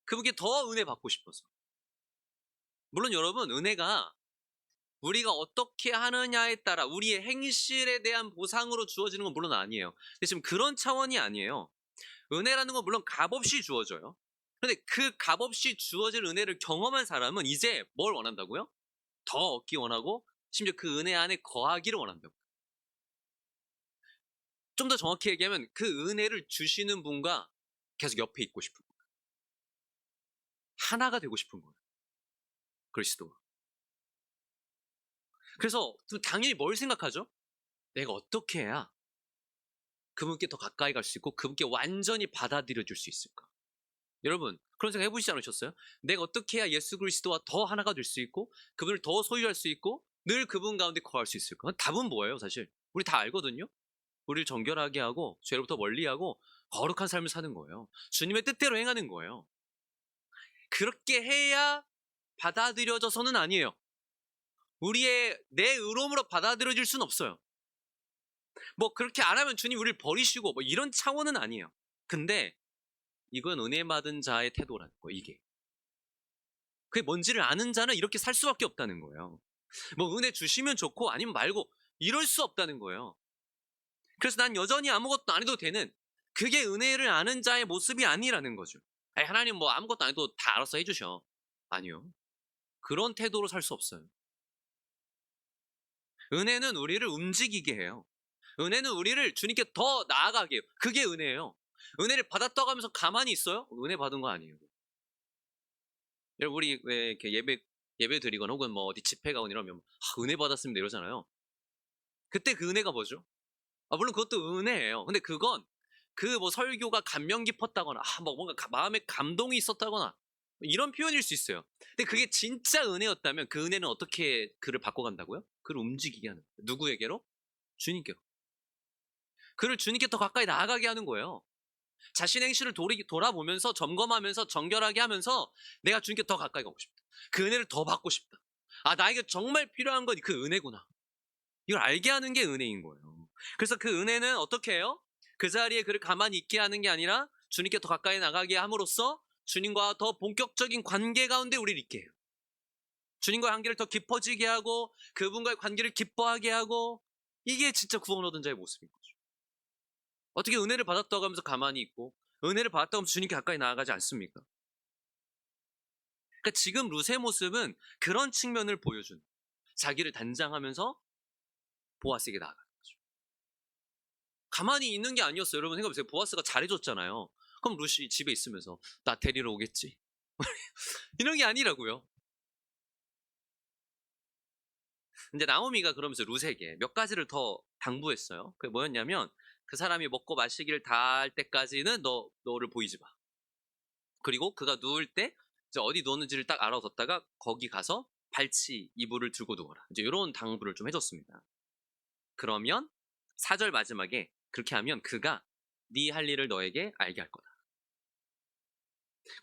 A: 그분께 더 은혜 받고 싶어서. 물론 여러분 은혜가 우리가 어떻게 하느냐에 따라 우리의 행실에 대한 보상으로 주어지는 건 물론 아니에요. 근데 지금 그런 차원이 아니에요. 은혜라는 건 물론 값없이 주어져요. 근데 그 값없이 주어질 은혜를 경험한 사람은 이제 뭘 원한다고요? 더 얻기 원하고 심지어 그 은혜 안에 거하기를 원한다고. 좀 더 정확히 얘기하면 그 은혜를 주시는 분과 계속 옆에 있고 싶은 거예요. 하나가 되고 싶은 거예요. 그리스도와. 그래서 당연히 뭘 생각하죠? 내가 어떻게 해야 그분께 더 가까이 갈 수 있고 그분께 완전히 받아들여 줄 수 있을까? 여러분 그런 생각 해보시지 않으셨어요? 내가 어떻게 해야 예수 그리스도와 더 하나가 될 수 있고 그분을 더 소유할 수 있고 늘 그분 가운데 거할 수 있을까? 답은 뭐예요 사실? 우리 다 알거든요. 우리를 정결하게 하고 죄로부터 멀리하고 거룩한 삶을 사는 거예요. 주님의 뜻대로 행하는 거예요. 그렇게 해야 받아들여져서는 아니에요. 우리의 내 의로움으로 받아들여질 수는 없어요. 뭐 그렇게 안 하면 주님 우리를 버리시고 뭐 이런 차원은 아니에요. 근데 이건 은혜 받은 자의 태도라는 거예요. 이게 그게 뭔지를 아는 자는 이렇게 살 수밖에 없다는 거예요. 뭐 은혜 주시면 좋고 아니면 말고 이럴 수 없다는 거예요. 그래서 난 여전히 아무것도 안 해도 되는, 그게 은혜를 아는 자의 모습이 아니라는 거죠. 아니, 하나님 뭐 아무것도 안 해도 다 알아서 해주셔. 아니요. 그런 태도로 살 수 없어요. 은혜는 우리를 움직이게 해요. 은혜는 우리를 주님께 더 나아가게 해요. 그게 은혜예요. 은혜를 받았다고 하면서 가만히 있어요? 은혜 받은 거 아니에요. 여러분 우리 왜 이렇게 예배 드리거나 혹은 뭐 어디 집회 가거나 이러면 은혜 받았습니다 이러잖아요. 그때 그 은혜가 뭐죠? 물론 그것도 은혜예요. 근데 그건 그 뭐 설교가 감명 깊었다거나 뭐 뭔가 마음에 감동이 있었다거나 이런 표현일 수 있어요. 근데 그게 진짜 은혜였다면 그 은혜는 어떻게 그를 바꿔간다고요? 그를 움직이게 하는 거예요. 누구에게로? 주님께로. 그를 주님께 더 가까이 나아가게 하는 거예요. 자신의 행실을 돌아보면서 점검하면서 정결하게 하면서 내가 주님께 더 가까이 가고 싶다. 그 은혜를 더 받고 싶다. 나에게 정말 필요한 건 그 은혜구나. 이걸 알게 하는 게 은혜인 거예요. 그래서 그 은혜는 어떻게 해요? 그 자리에 그를 가만히 있게 하는 게 아니라 주님께 더 가까이 나가게 함으로써 주님과 더 본격적인 관계 가운데 우리를 있게 해요. 주님과의 관계를 더 깊어지게 하고 그분과의 관계를 기뻐하게 하고, 이게 진짜 구원 얻은 자의 모습인 거죠. 어떻게 은혜를 받았다고 하면서 가만히 있고 은혜를 받았다고 하면서 주님께 가까이 나아가지 않습니까? 그러니까 지금 룻의 모습은 그런 측면을 보여준, 자기를 단장하면서 보아스에게 나아가는 거죠. 가만히 있는 게 아니었어요. 여러분 생각해보세요. 보아스가 잘해줬잖아요. 그럼 룻이 집에 있으면서 나 데리러 오겠지? 이런 게 아니라고요. 이제 나오미가 그러면서 룻에게 몇 가지를 더 당부했어요. 그게 뭐였냐면 그 사람이 먹고 마시기를 다 할 때까지는 너를 보이지 마. 그리고 그가 누울 때 이제 어디 누웠는지를 딱 알아뒀다가 거기 가서 발치 이불을 들고 누워라. 이제 이런 당부를 좀 해줬습니다. 그러면 4절 마지막에 그렇게 하면 그가 네 할 일을 너에게 알게 할 거다.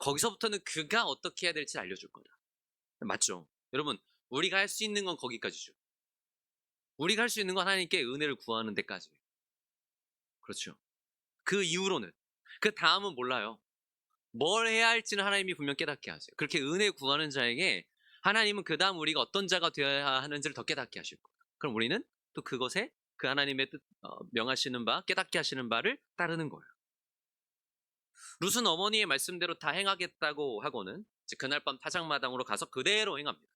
A: 거기서부터는 그가 어떻게 해야 될지 알려줄 거다. 맞죠? 여러분, 우리가 할 수 있는 건 거기까지죠. 우리가 할 수 있는 건 하나님께 은혜를 구하는 데까지. 그렇죠. 그 이후로는, 그 다음은 몰라요. 뭘 해야 할지는 하나님이 분명 깨닫게 하세요. 그렇게 은혜 구하는 자에게 하나님은 그 다음 우리가 어떤 자가 되어야 하는지를 더 깨닫게 하실 거예요. 그럼 우리는 또 그것에 그 하나님의 뜻, 명하시는 바, 깨닫게 하시는 바를 따르는 거예요. 룻은 어머니의 말씀대로 다 행하겠다고 하고는 이제 그날 밤 타작마당으로 가서 그대로 행합니다.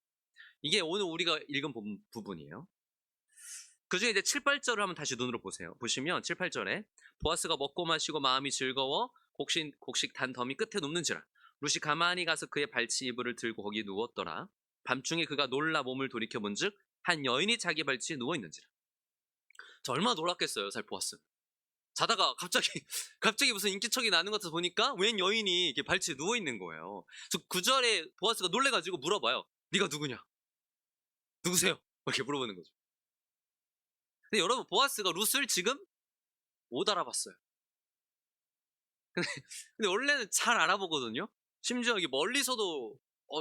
A: 이게 오늘 우리가 읽은 부분이에요. 그중에 이제 7, 8절을 한번 다시 눈으로 보세요. 보시면 7, 8절에 보아스가 먹고 마시고 마음이 즐거워 곡식 단 더미 끝에 눕는지라 룻이 가만히 가서 그의 발치 이불을 들고 거기 누웠더라. 밤중에 그가 놀라 몸을 돌이켜본즉 한 여인이 자기 발치에 누워있는지라. 자, 얼마나 놀랐겠어요, 살 보아스. 자다가 갑자기 갑자기 무슨 인기척이 나는 것 같아서 보니까 웬 여인이 이렇게 발치에 누워있는 거예요. 그래서 9절에 보아스가 놀래가지고 물어봐요. 네가 누구냐? 누구세요? 이렇게 물어보는 거죠. 근데 여러분, 보아스가 룻을 지금 못 알아봤어요. 근데 원래는 잘 알아보거든요. 심지어 이게 멀리서도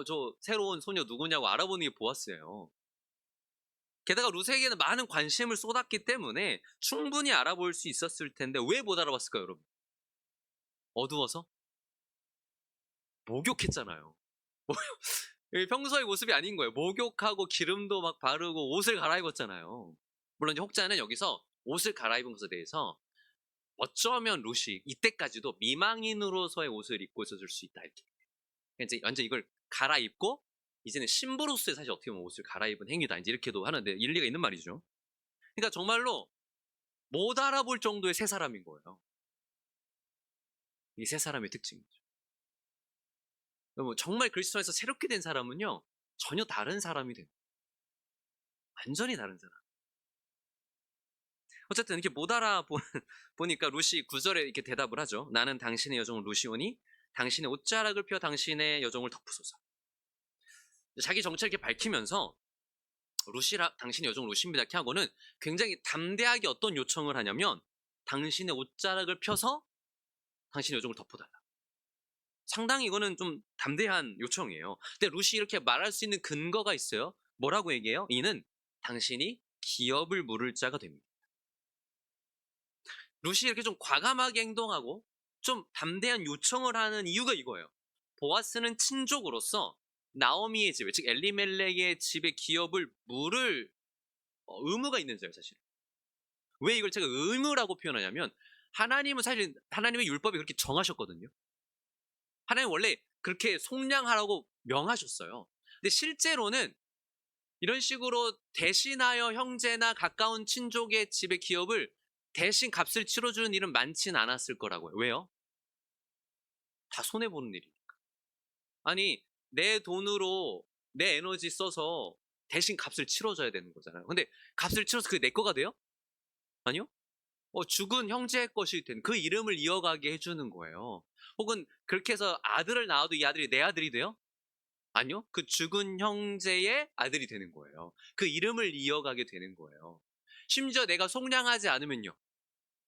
A: 저 새로운 소녀 누구냐고 알아보는 게 보아스예요. 게다가 룻에게는 많은 관심을 쏟았기 때문에 충분히 알아볼 수 있었을 텐데 왜 못 알아봤을까요, 여러분? 어두워서? 목욕했잖아요. 평소의 모습이 아닌 거예요. 목욕하고 기름도 막 바르고 옷을 갈아입었잖아요. 물론 이제 혹자는 여기서 옷을 갈아입은 것에 대해서 어쩌면 룻이 이때까지도 미망인으로서의 옷을 입고 있었을 수 있다, 이렇게. 이제 완전 이걸 갈아입고 이제는 신부로서의, 사실 어떻게 보면 옷을 갈아입은 행위다, 이제 이렇게도 하는데 일리가 있는 말이죠. 그러니까 정말로 못 알아볼 정도의 새 사람인 거예요. 이게 새 사람의 특징이죠. 여러분, 정말 그리스도 안에서 새롭게 된 사람은요 전혀 다른 사람이 돼요. 완전히 다른 사람. 어쨌든 이렇게 못 알아보니까 룻이 9절에 이렇게 대답을 하죠. 나는 당신의 여종을 룻이오니 당신의 옷자락을 펴 당신의 여종을 덮으소서. 자기 정체를 이렇게 밝히면서 당신의 여종 룻입니다 이렇게 하고는 굉장히 담대하게 어떤 요청을 하냐면 당신의 옷자락을 펴서 당신의 여종을 덮어달라. 상당히 이거는 좀 담대한 요청이에요. 근데 룻이 이렇게 말할 수 있는 근거가 있어요. 뭐라고 얘기해요? 이는 당신이 기업을 물을 자가 됩니다. 룻이 이렇게 좀 과감하게 행동하고 좀 담대한 요청을 하는 이유가 이거예요. 보아스는 친족으로서 나오미의 집에, 즉 엘리멜렉의 집의 기업을 물을 의무가 있는 자예요, 사실. 왜 이걸 제가 의무라고 표현하냐면 하나님은 사실 하나님의 율법에 그렇게 정하셨거든요. 하나님 원래 그렇게 속량하라고 명하셨어요. 근데 실제로는 이런 식으로 대신하여 형제나 가까운 친족의 집의 기업을 대신 값을 치러주는 일은 많진 않았을 거라고요. 왜요? 다 손해보는 일이니까. 아니, 내 돈으로 내 에너지 써서 대신 값을 치러줘야 되는 거잖아요. 근데 값을 치러서 그게 내 거가 돼요? 아니요. 죽은 형제의 것이 된 그 이름을 이어가게 해주는 거예요. 혹은 그렇게 해서 아들을 낳아도 이 아들이 내 아들이 돼요? 아니요. 그 죽은 형제의 아들이 되는 거예요. 그 이름을 이어가게 되는 거예요. 심지어 내가 속량하지 않으면요.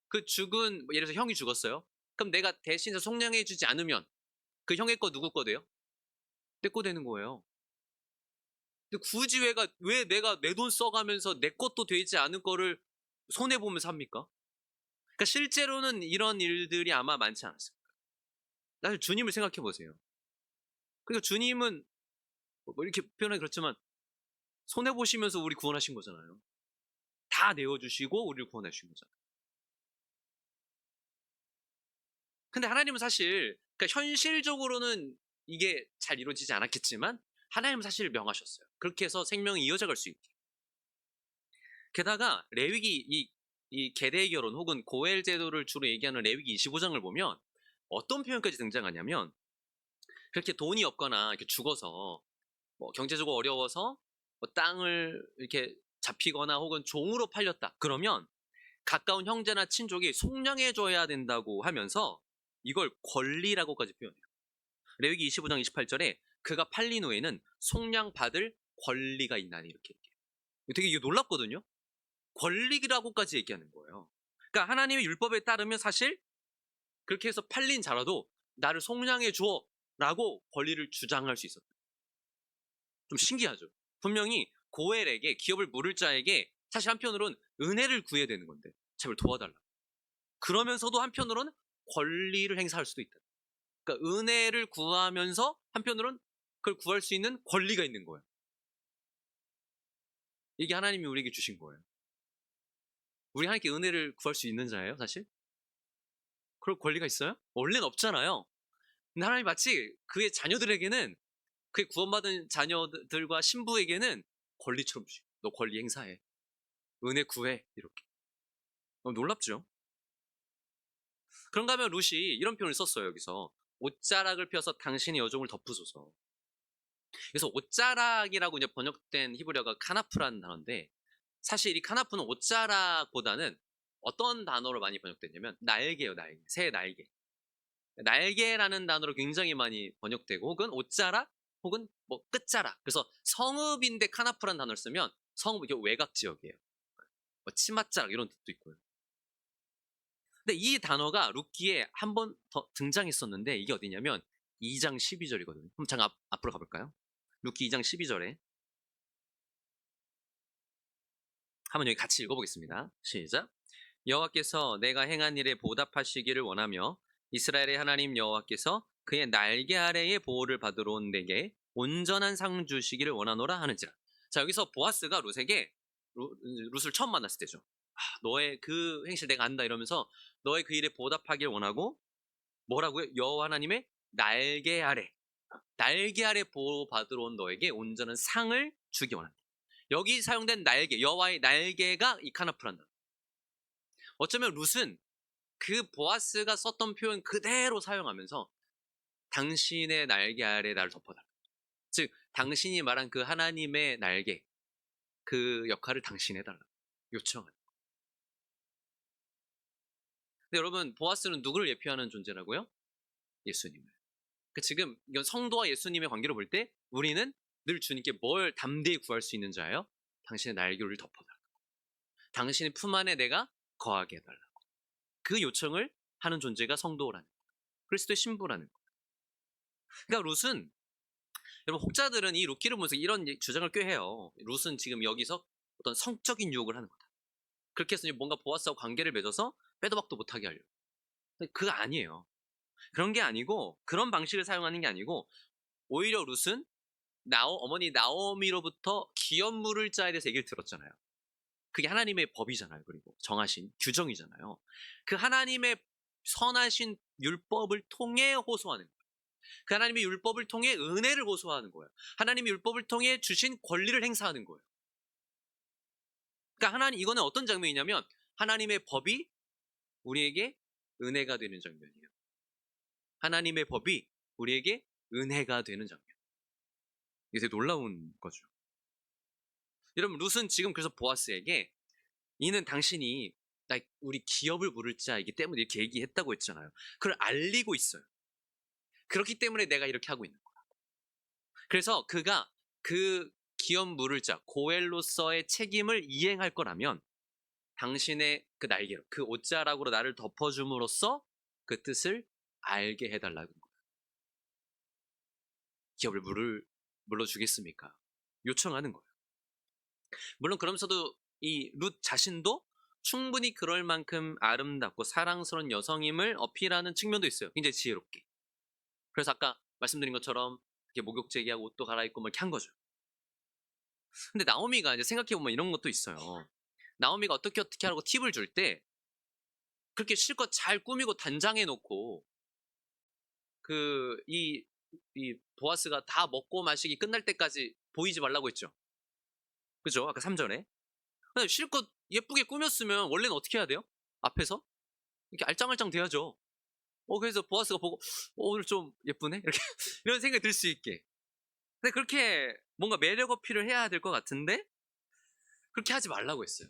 A: 그 죽은 예를 들어서 형이 죽었어요. 그럼 내가 대신해서 속량해 주지 않으면 그 형의 거 누구 거 돼요? 내 거 되는 거예요. 근데 굳이 왜 내가 내 돈 써가면서 내 것도 되지 않은 거를 손해 보면서 합니까? 그러니까 실제로는 이런 일들이 아마 많지 않았어요. 사실 주님을 생각해 보세요. 그러니까 주님은 뭐 이렇게 표현하기 그렇지만 손해 보시면서 우리 구원하신 거잖아요. 다 내어 주시고 우리를 구원해 주신 거잖아요. 근데 하나님은 사실 그러니까 현실적으로는 이게 잘 이루어지지 않았겠지만 하나님은 사실 명하셨어요. 그렇게 해서 생명이 이어져 갈 수 있게. 게다가 레위기 이 계대 결혼 혹은 고엘 제도를 주로 얘기하는 레위기 25장을 보면 어떤 표현까지 등장하냐면 그렇게 돈이 없거나 이렇게 죽어서 뭐 경제적으로 어려워서 뭐 땅을 이렇게 잡히거나 혹은 종으로 팔렸다. 그러면 가까운 형제나 친족이 속량해 줘야 된다고 하면서 이걸 권리라고까지 표현해요. 레위기 25장 28절에 그가 팔린 후에는 속량받을 권리가 있나니 이렇게 얘기해요. 되게 이게 놀랍거든요. 권리라고까지 얘기하는 거예요. 그러니까 하나님의 율법에 따르면 사실 그렇게 해서 팔린 자라도 나를 속량해 주어 라고 권리를 주장할 수 있었다. 좀 신기하죠. 분명히 고엘에게 기업을 물을 자에게 사실 한편으로는 은혜를 구해야 되는 건데 제발 도와달라. 그러면서도 한편으로는 권리를 행사할 수도 있다. 그러니까 은혜를 구하면서 한편으로는 그걸 구할 수 있는 권리가 있는 거예요. 이게 하나님이 우리에게 주신 거예요. 우리 하나님께 은혜를 구할 수 있는 자예요, 사실? 그럴 권리가 있어요? 원래는 없잖아요. 근데 하나님 마치 그의 자녀들에게는 그의 구원받은 자녀들과 신부에게는 권리처럼 주시고 너 권리 행사해. 은혜 구해. 이렇게. 놀랍죠? 그런가 하면 룻이 이런 표현을 썼어요, 여기서. 옷자락을 펴서 당신의 여종을 덮으소서. 그래서 옷자락이라고 이제 번역된 히브리어가 카나프라는 단어인데 사실 이 카나프는 옷자락보다는 어떤 단어로 많이 번역됐냐면 날개예요, 날개. 새 날개. 날개라는 단어로 굉장히 많이 번역되고 혹은 옷자락 혹은 뭐 끝자락. 그래서 성읍인데 카나프라는 단어를 쓰면 성읍 이게 외곽 지역이에요. 뭐 치맛자락 이런 뜻도 있고요. 근데 이 단어가 룻기에 한 번 더 등장했었는데 이게 어디냐면 2장 12절이거든요. 그럼 잠깐 앞으로 가볼까요? 룻기 2장 12절에 한번 여기 같이 읽어보겠습니다. 시작. 여호와께서 내가 행한 일에 보답하시기를 원하며 이스라엘의 하나님 여호와께서 그의 날개 아래의 보호를 받으러 온 내게 온전한 상 주시기를 원하노라 하는지라. 자, 여기서 보아스가 룻에게 룻을 처음 만났을 때죠. 너의 그 행실 내가 안다 이러면서 너의 그 일에 보답하길 원하고 뭐라고요? 여호와 하나님의 날개 아래 보호받으러 온 너에게 온전한 상을 주기 원한다. 여기 사용된 날개, 여호와의 날개가 이 카나프란다. 어쩌면 룻은 그 보아스가 썼던 표현 그대로 사용하면서 당신의 날개 아래 나를 덮어달라. 즉 당신이 말한 그 하나님의 날개 그 역할을 당신이 해달라 요청하는. 근데 여러분 보아스는 누구를 예표하는 존재라고요? 예수님을. 그 지금 이건 성도와 예수님의 관계로 볼 때 우리는 늘 주님께 뭘 담대히 구할 수 있는 자예요? 당신의 날개를 덮어달라. 당신의 품 안에 내가 거하게 해달라고. 그 요청을 하는 존재가 성도라는 거예요. 그리스도의 신부라는 거예요. 그러니까 룻은 여러분 혹자들은 이 룻기를 보면서 이런 주장을 꽤 해요. 룻은 지금 여기서 어떤 성적인 유혹을 하는 거다. 그렇게 해서 뭔가 보아스와 관계를 맺어서 빼도 박도 못하게 하려고. 그거 아니에요. 그런 게 아니고 그런 방식을 사용하는 게 아니고 오히려 룻은 어머니 나오미로부터 기업 물을 자에 대해서 얘기를 들었잖아요. 그게 하나님의 법이잖아요. 그리고 정하신 규정이잖아요. 그 하나님의 선하신 율법을 통해 호소하는 거예요. 그 하나님의 율법을 통해 은혜를 호소하는 거예요. 하나님의 율법을 통해 주신 권리를 행사하는 거예요. 그러니까 이거는 어떤 장면이냐면 하나님의 법이 우리에게 은혜가 되는 장면이에요. 하나님의 법이 우리에게 은혜가 되는 장면. 이게 되게 놀라운 거죠. 여러분 룻은 지금 그래서 보아스에게 이는 당신이 우리 기업을 물을 자이기 때문에 이렇게 얘기했다고 했잖아요. 그걸 알리고 있어요. 그렇기 때문에 내가 이렇게 하고 있는 거야. 그래서 그가 그 기업 물을 자 고엘로서의 책임을 이행할 거라면 당신의 그 날개로 그 옷자락으로 나를 덮어줌으로써 그 뜻을 알게 해달라는 거예요. 기업을 물어주겠습니까? 요청하는 거예요. 물론 그러면서도 이 룻 자신도 충분히 그럴 만큼 아름답고 사랑스러운 여성임을 어필하는 측면도 있어요. 굉장히 지혜롭게. 그래서 아까 말씀드린 것처럼 이렇게 목욕 제기하고 옷도 갈아입고 뭐 이렇게 한 거죠. 근데 나오미가 이제 생각해보면 이런 것도 있어요. 나오미가 어떻게 하라고 팁을 줄 때 그렇게 실컷 잘 꾸미고 단장해 놓고 이 보아스가 다 먹고 마시기 끝날 때까지 보이지 말라고 했죠. 그죠? 아까 3절에. 실컷 예쁘게 꾸몄으면 원래는 어떻게 해야 돼요? 앞에서? 이렇게 알짱알짱 돼야죠. 그래서 보아스가 보고, 오늘 좀 예쁘네? 이렇게, 이런 생각이 들 수 있게. 근데 그렇게 뭔가 매력 어필을 해야 될 것 같은데, 그렇게 하지 말라고 했어요.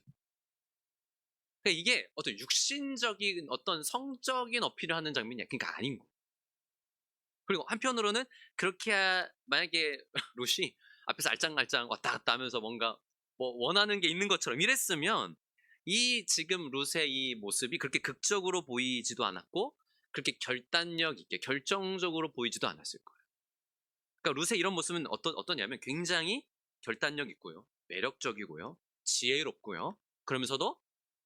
A: 그러니까 이게 어떤 육신적인, 어떤 성적인 어필을 하는 장면이 그러니까 아닌 거. 그리고 한편으로는 만약에 롯이 앞에서 알짱알짱 왔다 갔다 하면서 뭔가 뭐 원하는 게 있는 것처럼 이랬으면 이 지금 롯의 이 모습이 그렇게 극적으로 보이지도 않았고 그렇게 결단력 있게 결정적으로 보이지도 않았을 거예요. 그러니까 롯의 이런 모습은 어떠냐면 굉장히 결단력 있고요. 매력적이고요. 지혜롭고요. 그러면서도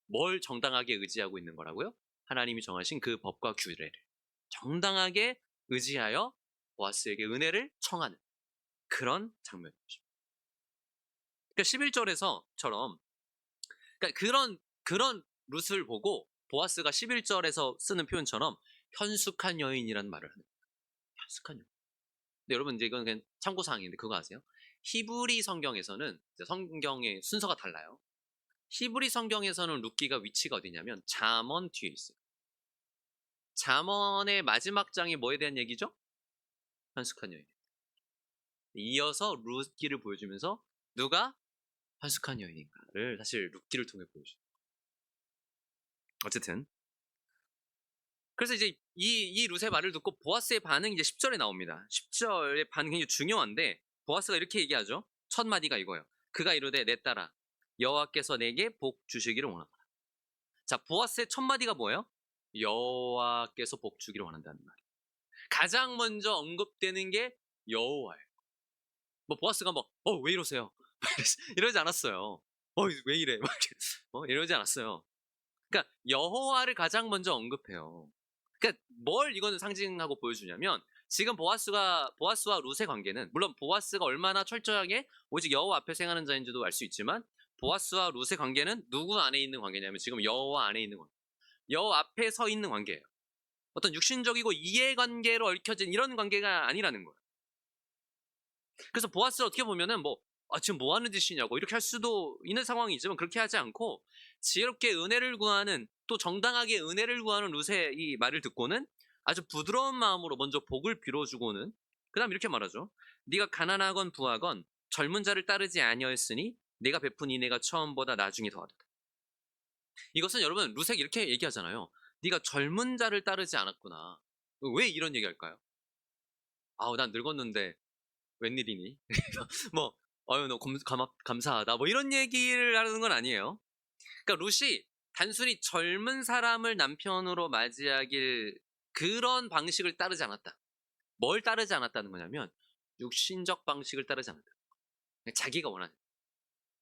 A: 뭘 정당하게 의지하고 있는 거라고요? 하나님이 정하신 그 법과 규례를 정당하게 의지하여 보아스에게 은혜를 청하는 그런 장면이죠. 그러니까 11절에서처럼 그러니까 그런 룻을 보고 보아스가 11절에서 쓰는 표현처럼 현숙한 여인이라는 말을 하는 거예요. 현숙한 여인. 근데 여러분 이제 이건 그냥 참고 사항인데 그거 아세요? 히브리 성경에서는 성경의 순서가 달라요. 히브리 성경에서는 룻기가 위치가 어디냐면 잠언 뒤에 있어요. 잠언의 마지막 장이 뭐에 대한 얘기죠? 현숙한 여인. 이어서 룻기를 보여주면서 누가 현숙한 여인인가를 사실 룻기를 통해 보여줘요. 어쨌든 그래서 이제 이 룻의 말을 듣고 보아스의 반응이 이제 10절에 나옵니다. 10절의 반응이 굉장히 중요한데 보아스가 이렇게 얘기하죠. 첫 마디가 이거예요. 그가 이르되 내 딸아 여호와께서 내게 복 주시기를 원하노라. 자, 보아스의 첫 마디가 뭐예요? 여호와께서 복 주기를 원한다는 말. 가장 먼저 언급되는 게 여호와예요. 뭐 보아스가 막 왜 이러세요? 이러지 않았어요. 왜 이래? 이러지 않았어요. 그러니까 여호와를 가장 먼저 언급해요. 그러니까 뭘 이거는 상징하고 보여주냐면 지금 보아스와 룻의 관계는 물론 보아스가 얼마나 철저하게 오직 여호와 앞에 행하는 자인지도 알 수 있지만 보아스와 룻의 관계는 누구 안에 있는 관계냐면 지금 여호와 안에 있는 관계. 여호와 앞에 서 있는 관계예요. 어떤 육신적이고 이해관계로 얽혀진 이런 관계가 아니라는 거예요. 그래서 보아스를 어떻게 보면은 지금 뭐 하는 짓이냐고 이렇게 할 수도 있는 상황이지만 그렇게 하지 않고 지혜롭게 은혜를 구하는 또 정당하게 은혜를 구하는 룻의 이 말을 듣고는 아주 부드러운 마음으로 먼저 복을 빌어주고는 그 다음 이렇게 말하죠. 네가 가난하건 부하건 젊은 자를 따르지 아니하였으니 네가 베푼 인애가 처음보다 나중에 더하다. 이것은 여러분 룻에게 이렇게 얘기하잖아요. 네가 젊은 자를 따르지 않았구나. 왜 이런 얘기할까요? 난 늙었는데 웬일이니? 뭐 너무 감사하다 뭐 이런 얘기를 하는 건 아니에요. 그러니까 룻이 단순히 젊은 사람을 남편으로 맞이하길 그런 방식을 따르지 않았다. 뭘 따르지 않았다는 거냐면 육신적 방식을 따르지 않았다. 그냥 자기가 원하는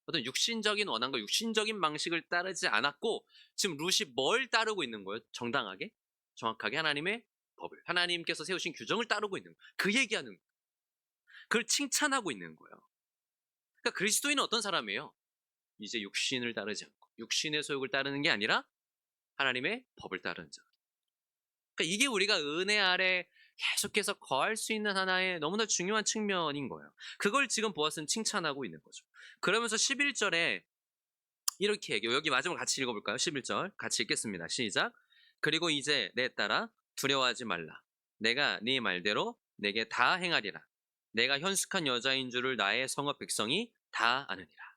A: 어떤 육신적인 원한과 육신적인 방식을 따르지 않았고 지금 룻이 뭘 따르고 있는 거예요? 정당하게 정확하게 하나님의 법을 하나님께서 세우신 규정을 따르고 있는 거예요. 그 얘기하는 거예요. 그걸 칭찬하고 있는 거예요. 그러니까 그리스도인은 어떤 사람이에요? 이제 육신을 따르지 않고 육신의 소욕을 따르는 게 아니라 하나님의 법을 따르는 자. 그러니까 이게 우리가 은혜 아래 계속해서 거할 수 있는 하나의 너무나 중요한 측면인 거예요. 그걸 지금 보아스는 칭찬하고 있는 거죠. 그러면서 11절에 이렇게 얘기해요. 여기 마지막 같이 읽어볼까요? 11절 같이 읽겠습니다. 시작. 그리고 이제 내 딸아 두려워하지 말라. 내가 네 말대로 내게 다 행하리라. 내가 현숙한 여자인 줄을 나의 성읍 백성이 다 아느니라.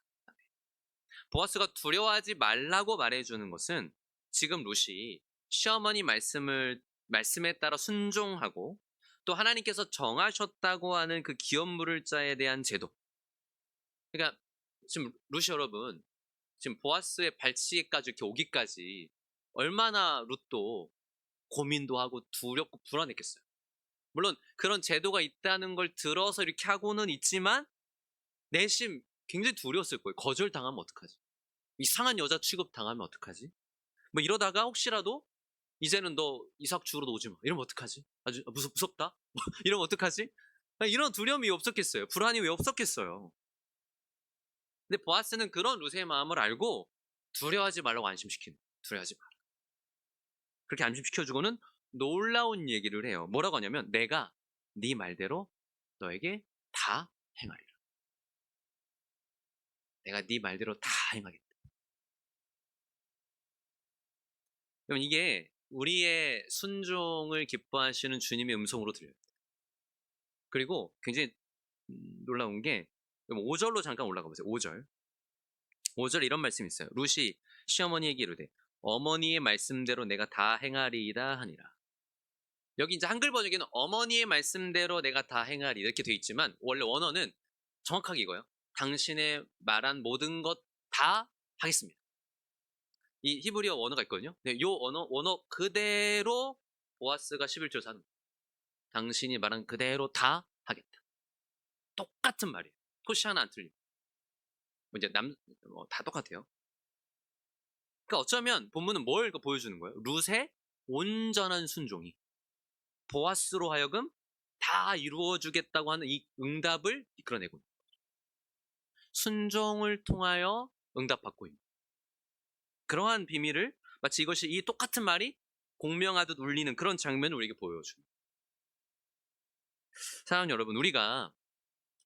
A: 보아스가 두려워하지 말라고 말해주는 것은 지금 룻이 시어머니 말씀에 따라 순종하고 또 하나님께서 정하셨다고 하는 그 기업 물을 자에 대한 제도. 그러니까 지금 룻이 여러분, 지금 보아스의 발치기까지 이렇게 오기까지 얼마나 룻도 고민도 하고 두렵고 불안했겠어요. 물론 그런 제도가 있다는 걸 들어서 이렇게 하고는 있지만 내심 굉장히 두려웠을 거예요. 거절당하면 어떡하지? 이상한 여자 취급당하면 어떡하지? 뭐 이러다가 혹시라도 이제는 너 이삭 죽으러 오지 마. 이러면 어떡하지? 아주 무섭다? 이러면 어떡하지? 이런 두려움이 없었겠어요. 불안이 왜 없었겠어요? 근데 보아스는 그런 룻의 마음을 알고 두려워하지 말라고 안심시키는 거예요. 두려워하지 마. 그렇게 안심시켜주고는 놀라운 얘기를 해요. 뭐라고 하냐면 내가 네 말대로 너에게 다 행하리라. 내가 네 말대로 다 행하겠다. 그럼 이게 우리의 순종을 기뻐하시는 주님의 음성으로 들려요. 그리고 굉장히 놀라운 게 5절로 잠깐 올라가 보세요. 5절. 5절에 이런 말씀이 있어요. 룻이 시어머니에게 이르되 어머니의 말씀대로 내가 다 행하리이다 하니라. 여기 이제 한글 번역에는 어머니의 말씀대로 내가 다 행하리 이렇게 돼 있지만 원래 원어는 정확하게 이거예요. 당신의 말한 모든 것 다 하겠습니다. 이 히브리어 원어가 있거든요. 네, 요 원어 그대로 보아스가 11절에서 하는 거예요. 당신이 말한 그대로 다 하겠다. 똑같은 말이에요. 토시 하나 안 틀리고. 이제 다 똑같아요. 그러니까 어쩌면 본문은 뭘 보여주는 거예요? 룻의 온전한 순종이 보아스로 하여금 다 이루어주겠다고 하는 이 응답을 이끌어내고 있는 거죠. 순종을 통하여 응답받고 있는 그러한 비밀을 마치 이것이 이 똑같은 말이 공명하듯 울리는 그런 장면을 우리에게 보여줍니다. 사랑하는 여러분, 우리가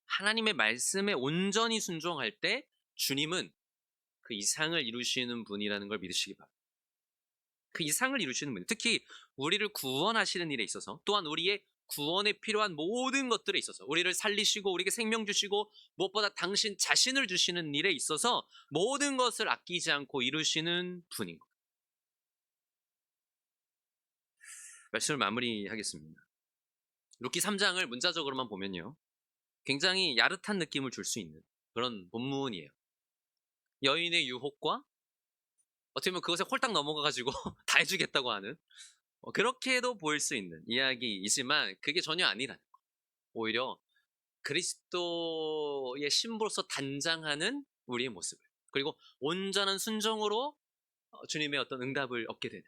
A: 하나님의 말씀에 온전히 순종할 때 주님은 그 이상을 이루시는 분이라는 걸 믿으시기 바랍니다. 그 이상을 이루시는 분, 특히 우리를 구원하시는 일에 있어서 또한 우리의 구원에 필요한 모든 것들에 있어서 우리를 살리시고 우리에게 생명 주시고 무엇보다 당신 자신을 주시는 일에 있어서 모든 것을 아끼지 않고 이루시는 분인 거예요. 말씀을 마무리하겠습니다. 룻기 3장을 문자적으로만 보면요, 굉장히 야릇한 느낌을 줄 수 있는 그런 본문이에요. 여인의 유혹과 어떻게 보면 그것에 홀딱 넘어가가지고 다 해주겠다고 하는 그렇게도 보일 수 있는 이야기이지만 그게 전혀 아니라는 거예요. 오히려 그리스도의 신부로서 단장하는 우리의 모습을, 그리고 온전한 순종으로 주님의 어떤 응답을 얻게 되는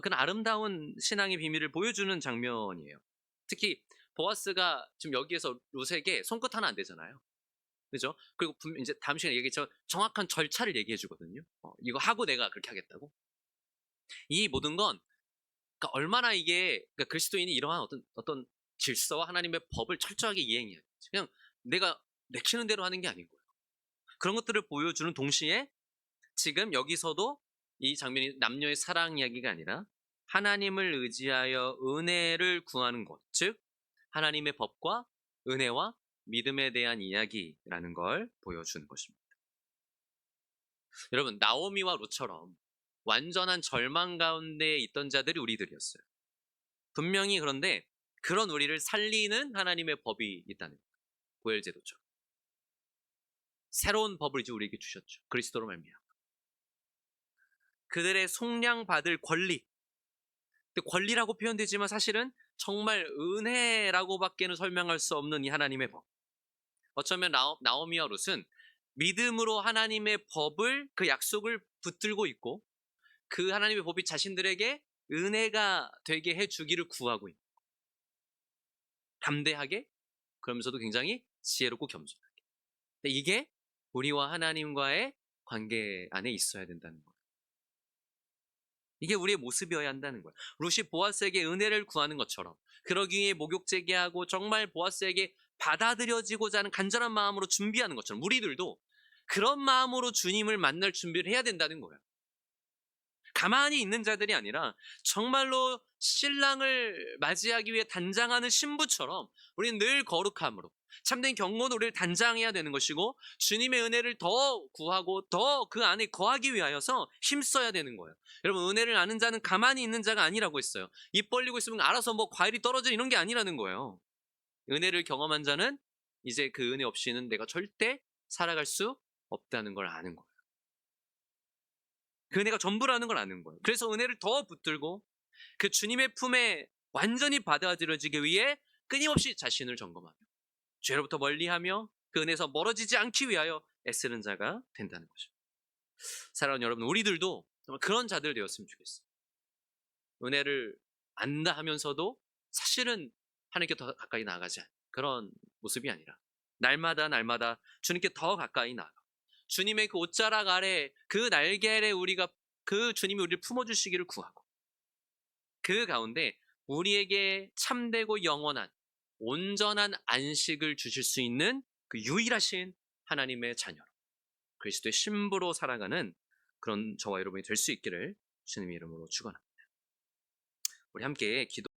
A: 그런 아름다운 신앙의 비밀을 보여주는 장면이에요. 특히 보아스가 지금 여기에서 룻에게 손끝 하나 안 되잖아요. 그죠? 그리고 이제 다음 시간에 얘기했지만 정확한 절차를 얘기해 주거든요. 이거 하고 내가 그렇게 하겠다고. 이 모든 건 그러니까 얼마나 이게 그러니까 그리스도인이 이러한 어떤 질서와 하나님의 법을 철저하게 이행해야 돼. 그냥 내가 내키는 대로 하는 게 아닌 거예요. 그런 것들을 보여주는 동시에 지금 여기서도 이 장면이 남녀의 사랑 이야기가 아니라 하나님을 의지하여 은혜를 구하는 것, 즉 하나님의 법과 은혜와 믿음에 대한 이야기라는 걸 보여주는 것입니다. 여러분, 나오미와 룻처럼 완전한 절망 가운데 있던 자들이 우리들이었어요. 분명히. 그런데 그런 우리를 살리는 하나님의 법이 있다는 거예요. 보혈제도처럼 새로운 법을 이제 우리에게 주셨죠. 그리스도로 말미암아 그들의 속량받을 권리, 근데 권리라고 표현되지만 사실은 정말 은혜라고밖에는 설명할 수 없는 이 하나님의 법. 어쩌면 나오미와 룻은 믿음으로 하나님의 법을, 그 약속을 붙들고 있고 그 하나님의 법이 자신들에게 은혜가 되게 해주기를 구하고 있는 거예요. 담대하게, 그러면서도 굉장히 지혜롭고 겸손하게. 근데 이게 우리와 하나님과의 관계 안에 있어야 된다는 거예요. 이게 우리의 모습이어야 한다는 거예요. 룻이 보아스에게 은혜를 구하는 것처럼, 그러기 위해 목욕 제기하고 정말 보아스에게 받아들여지고자 하는 간절한 마음으로 준비하는 것처럼 우리들도 그런 마음으로 주님을 만날 준비를 해야 된다는 거예요. 가만히 있는 자들이 아니라 정말로 신랑을 맞이하기 위해 단장하는 신부처럼 우리는 늘 거룩함으로 참된 경건으로 우리를 단장해야 되는 것이고, 주님의 은혜를 더 구하고 더 그 안에 거하기 위하여서 힘써야 되는 거예요. 여러분, 은혜를 아는 자는 가만히 있는 자가 아니라고 했어요. 입 벌리고 있으면 알아서 뭐 과일이 떨어져 이런 게 아니라는 거예요. 은혜를 경험한 자는 이제 그 은혜 없이는 내가 절대 살아갈 수 없다는 걸 아는 거예요. 그 은혜가 전부라는 걸 아는 거예요. 그래서 은혜를 더 붙들고 그 주님의 품에 완전히 받아들여지기 위해 끊임없이 자신을 점검하며 죄로부터 멀리하며 그 은혜에서 멀어지지 않기 위하여 애쓰는 자가 된다는 거죠. 사랑하는 여러분, 우리들도 정말 그런 자들 되었으면 좋겠어요. 은혜를 안다 하면서도 사실은 하나님께 더 가까이 나아가지 않는 그런 모습이 아니라 날마다 날마다 주님께 더 가까이 나아가 주님의 그 옷자락 아래 그 날개 아래 우리가 그 주님이 우리를 품어주시기를 구하고, 그 가운데 우리에게 참되고 영원한 온전한 안식을 주실 수 있는 그 유일하신 하나님의 자녀로 그리스도의 신부로 살아가는 그런 저와 여러분이 될 수 있기를 주님의 이름으로 축원합니다. 우리 함께 기도